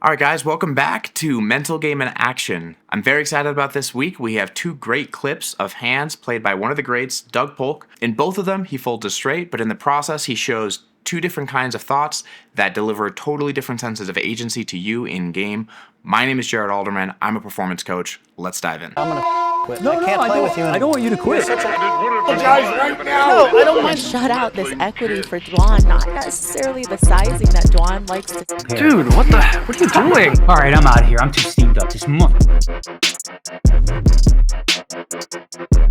All right, guys, welcome back to Mental Game in Action. I'm very excited about this week. We have two great clips of hands played by one of the greats, Doug Polk. In both of them, he folds it straight, but in the process, he shows two different kinds of thoughts that deliver totally different senses of agency to you in-game. My name is Jared Alderman. I'm a performance coach. Let's dive in. I'm gonna quit. No, I can't play with you anymore. I don't want you to quit. No, I don't mind. Shut out this equity for Dwan, not necessarily the sizing that Dwan likes to. Dude, what are you doing? All right, I'm out of here. I'm too steamed up. This month.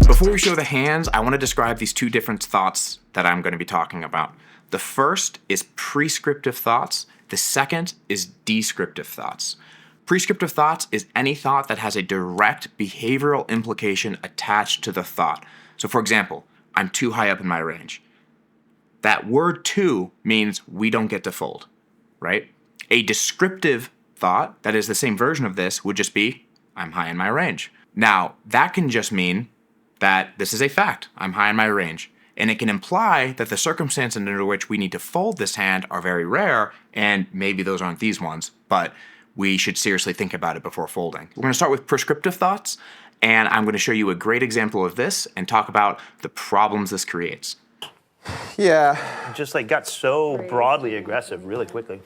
Before we show the hands, I want to describe these two different thoughts that I'm going to be talking about. The first is prescriptive thoughts. The second is descriptive thoughts. Prescriptive thoughts is any thought that has a direct behavioral implication attached to the thought. So for example, I'm too high up in my range. That word too means we don't get to fold, right? A descriptive thought that is the same version of this would just be, I'm high in my range. Now, that can just mean that this is a fact. I'm high in my range. And it can imply that the circumstances under which we need to fold this hand are very rare, and maybe those aren't these ones, but we should seriously think about it before folding. We're going to start with prescriptive thoughts, and I'm going to show you a great example of this and talk about the problems this creates. Yeah, Just like got so broadly aggressive really quickly.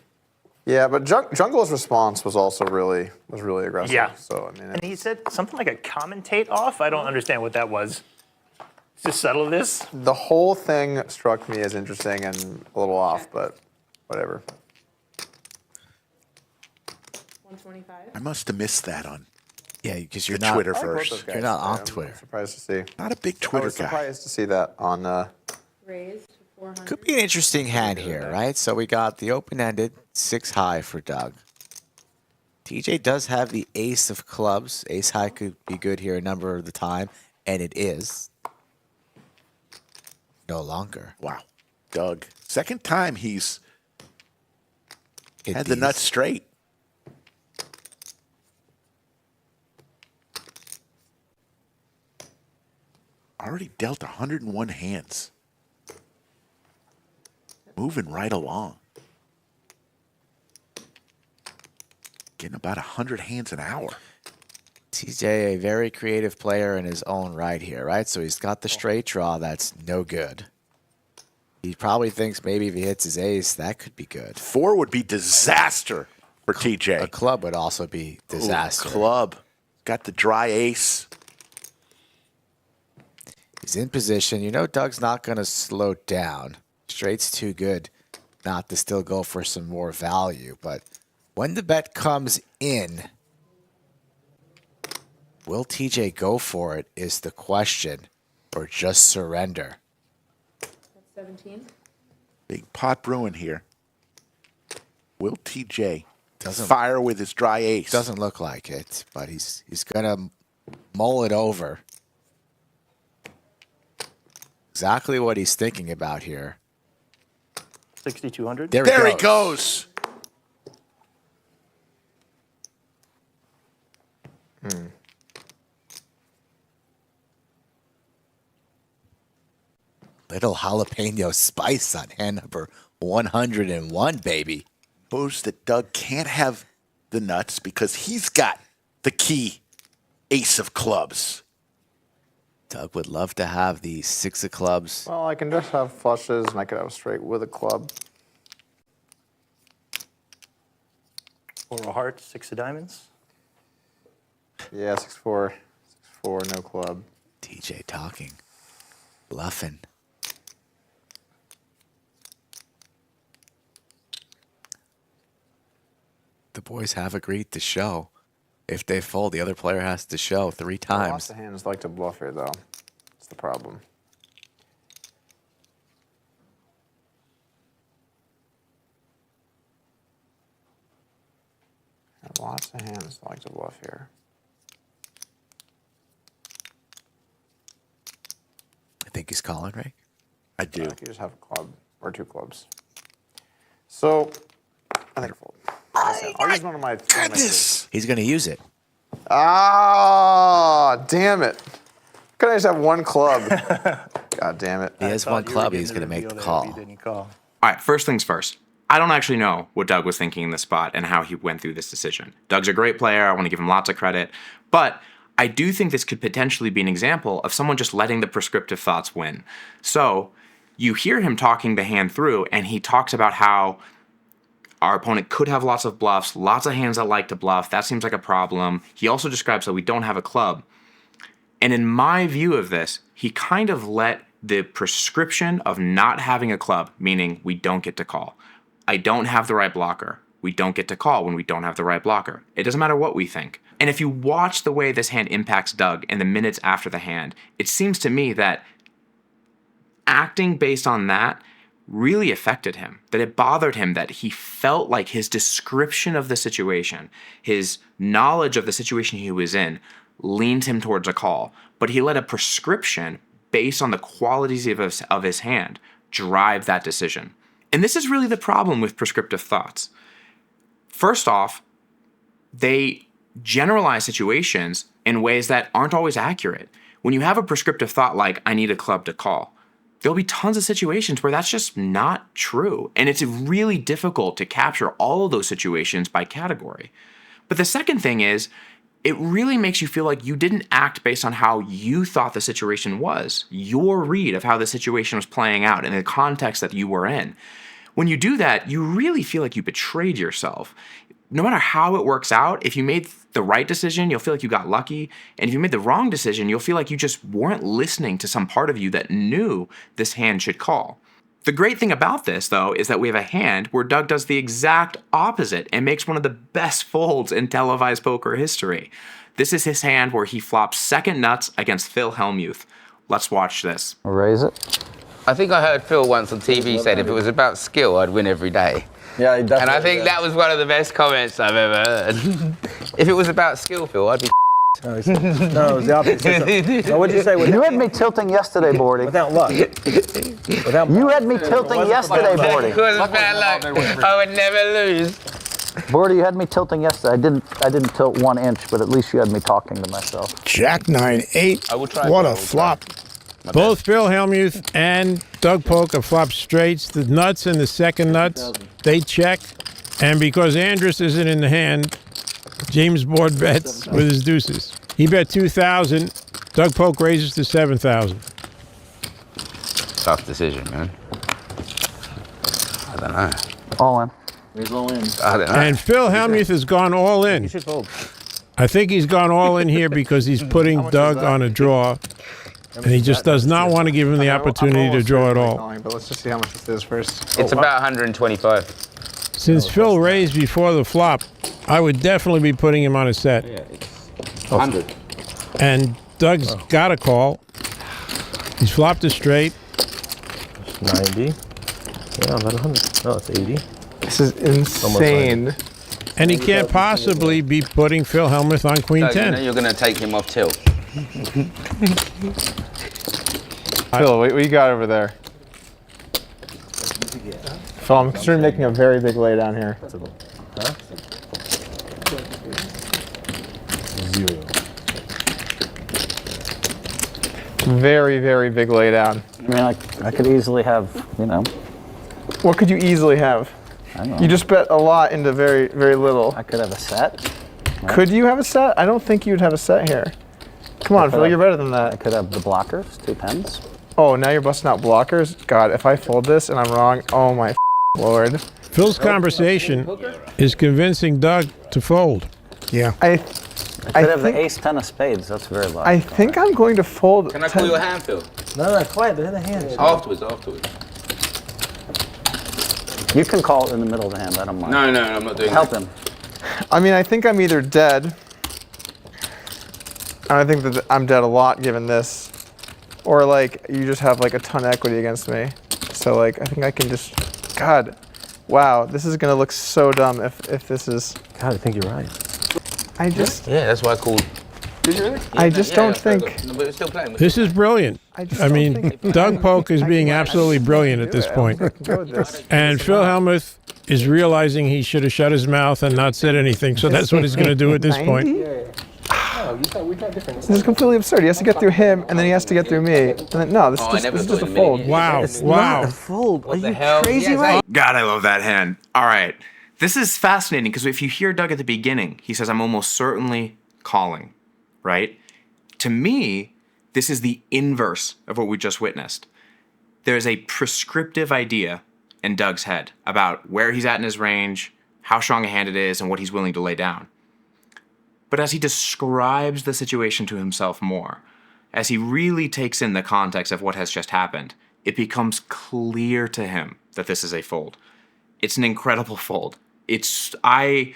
yeah, but Jungle's response was also really aggressive. Yeah. So I mean, And he said something like a commentate off. I don't understand what that was. Just settle this. the whole thing struck me as interesting and a little off, but whatever. 125. I must have missed that on Yeah, because the you're not Twitter I like both those first. guys. You're not on I'm Twitter. Surprised to see. Not a big I Twitter was guy. surprised to see that on. Raised to 400. Could be an interesting hand here, right? So we got the open-ended 6 high for Doug. TJ does have the ace of clubs. Ace high could be good here a number of the time, and it is. No longer. Wow. Doug. Second time he's Hit had the these. nuts straight. Already dealt 101 hands. Moving right along. Getting about 100 hands an hour. TJ, a very creative player in his own right here, right? So he's got the straight draw that's no good. He probably thinks maybe if he hits his ace, that could be good. 4 would be disaster for TJ. A club would also be disaster. Ooh, club. Got the dry ace. He's in position. You know Doug's not going to slow down. Straight's too good not to still go for some more value. But when the bet comes in, will TJ go for it is the question, or just surrender? That's 17. Big pot brewing here. Will TJ Doesn't- fire with his dry ace? Doesn't look like it, but he's going to mull it over. Exactly what he's thinking about here. 6,200. There he goes. Little jalapeno spice on hand number 101, baby. Knows that Doug can't have the nuts because he's got the key ace of clubs. Doug would love to have the 6 of clubs. Well, I can just have flushes, and I could have a straight with a club. 4 of hearts, 6 of diamonds. Yeah, 6-4, 6-4, no club. TJ talking, bluffing. The boys have agreed to show. If they fold, the other player has to show 3 Lots times. of hands like to bluff here, though. That's the problem. Lots of hands like to bluff here. I think he's calling, right? I do. You just have a club or 2 clubs. So, I think fold. I'll use one of my. Goodness. He's going to use it. Ah, damn it. Could I just have 1 club? God damn it. He has one club. He's going to make the call. You didn't call. All right, first things first. I don't actually know what Doug was thinking in this spot and how he went through this decision. Doug's a great player. I want to give him lots of credit. But I do think this could potentially be an example of someone just letting the prescriptive thoughts win. So you hear him talking the hand through, and he talks about how our opponent could have lots of bluffs, lots of hands that like to bluff. That seems like a problem. He also describes that we don't have a club. And in my view of this, he kind of let the prescription of not having a club, meaning we don't get to call. I don't have the right blocker. We don't get to call when we don't have the right blocker. It doesn't matter what we think. And if you watch the way this hand impacts Doug in the minutes after the hand, it seems to me that acting based on that really affected him, that it bothered him, that he felt like his description of the situation, his knowledge of the situation he was in, leaned him towards a call. But he let a prescription based on the qualities of his hand drive that decision. And this is really the problem with prescriptive thoughts. First off, they generalize situations in ways that aren't always accurate. When you have a prescriptive thought like, I need a club to call, there'll be tons of situations where that's just not true. And it's really difficult to capture all of those situations by category. But the second thing is, it really makes you feel like you didn't act based on how you thought the situation was, your read of how the situation was playing out in the context that you were in. When you do that, you really feel like you betrayed yourself. No matter how it works out, if you made the right decision, you'll feel like you got lucky. And if you made the wrong decision, you'll feel like you just weren't listening to some part of you that knew this hand should call. The great thing about this, though, is that we have a hand where Doug does the exact opposite and makes one of the best folds in televised poker history. This is his hand where he flops second nuts against Phil Hellmuth. Let's watch this. Raise it. I think I heard Phil once on TV said if it was about skill, I'd win every day. Yeah, he definitely. And I think that was one of the best comments I've ever heard. If it was about skill, Phil, I'd be. No, it was the opposite. So what'd you say? You had me tilting yesterday, Bordy. Without luck. You had me tilting yesterday, Bordy. Because of bad luck, I would never lose. Bordy, you had me tilting yesterday. I didn't tilt 1 inch, but at least you had me talking to myself. Jack 9-8. What a flop. Both Phil Hellmuth and Doug Polk have flopped straights. The nuts and the second nuts, they check. And because Andrus isn't in the hand, James board bets with his deuces. He bet 2,000. Doug Polk raises to 7,000. Tough decision, man. I don't know. All in. He's all in. I don't know. And Phil Hellmuth has gone all in. You should fold. I think he's gone all in here because he's putting Doug on a draw. And he just does not want to give him the opportunity to draw at all. But let's just see how much this is first. It's about 125. Since Phil raised before the flop, I would definitely be putting him on a set. Yeah, it's 100. And Doug's got a call. He's flopped a straight. 90. Yeah, about 100. No, it's 80. This is insane. And he can't possibly be putting Phil Hellmuth on Queen Doug, 10. you know you're going to take him off tilt. Phil, what you got over there? Phil, I'm considering making a very big laydown here. Huh? 0. Very, very big laydown. I mean, I could easily have, you know. What could you easily have? I don't know. You just bet a lot into very, very little. I could have a set. Right? Could you have a set? I don't think you'd have a set here. Come on, Phil, you're better than that. I could have the blockers, 2 pens. Oh, now you're busting out blockers? God, if I fold this and I'm wrong, oh my Lord. Phil's conversation is convincing Doug to fold. Yeah. I could have the ace 10 of spades. That's very low. I think I'm going to fold. Can I call you a hand, Phil? No, quiet. They're in the hand. Afterwards. You can call it in the middle of the hand. I don't mind. No, I'm not doing Help that. him. I mean, I think I'm either dead. And I think that I'm dead a lot given this. Or like, you just have like a ton of equity against me. So like, I think I can just, God, wow, this is gonna look so dumb if this is. God, I think you're right. I just. Yeah, that's why I called. Did you really? I just don't think. No, but we're still playing. This is brilliant. I mean, Doug Polk is being absolutely brilliant at this point. And Phil Hellmuth is realizing he should have shut his mouth and not said anything. So that's what he's going to do at this point. This is completely absurd. He has to get through him, and then he has to get through me. And then, no, this is just a fold. Wow. It's Wow. not a fold. Are you hell? crazy, Yes, right? God, I love that hand. All right. This is fascinating because if you hear Doug at the beginning, he says, I'm almost certainly calling, right? To me, this is the inverse of what we just witnessed. There's a prescriptive idea in Doug's head about where he's at in his range, how strong a hand it is, and what he's willing to lay down. But as he describes the situation to himself more, as he really takes in the context of what has just happened, it becomes clear to him that this is a fold. It's an incredible fold. There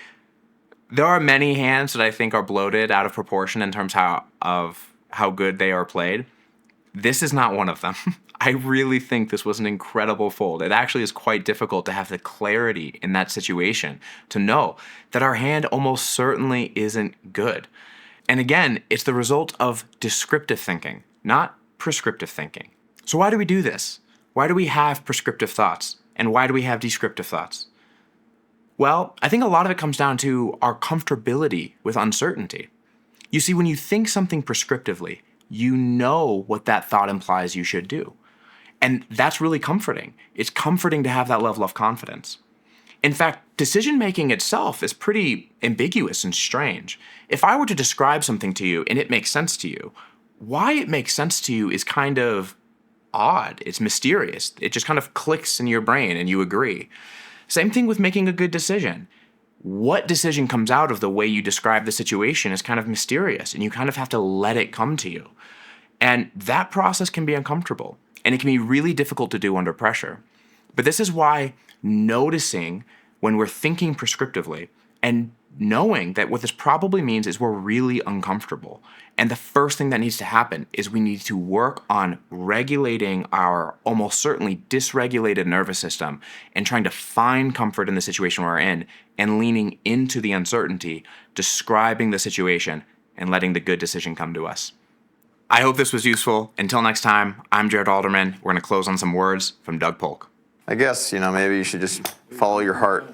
are many hands that I think are bloated out of proportion in terms of how good they are played. This is not one of them. I really think this was an incredible fold. It actually is quite difficult to have the clarity in that situation to know that our hand almost certainly isn't good. And again, it's the result of descriptive thinking, not prescriptive thinking. So why do we do this? Why do we have prescriptive thoughts? And why do we have descriptive thoughts? Well, I think a lot of it comes down to our comfortability with uncertainty. You see, when you think something prescriptively, you know what that thought implies you should do. And that's really comforting. It's comforting to have that level of confidence. In fact, decision-making itself is pretty ambiguous and strange. If I were to describe something to you and it makes sense to you, why it makes sense to you is kind of odd. It's mysterious. It just kind of clicks in your brain and you agree. Same thing with making a good decision. What decision comes out of the way you describe the situation is kind of mysterious, and you kind of have to let it come to you. And that process can be uncomfortable, and it can be really difficult to do under pressure. But this is why noticing when we're thinking prescriptively and knowing that what this probably means is we're really uncomfortable. And the first thing that needs to happen is we need to work on regulating our almost certainly dysregulated nervous system and trying to find comfort in the situation we're in and leaning into the uncertainty, describing the situation, and letting the good decision come to us. I hope this was useful. Until next time, I'm Jared Alderman. We're going to close on some words from Doug Polk. I guess, maybe you should just follow your heart.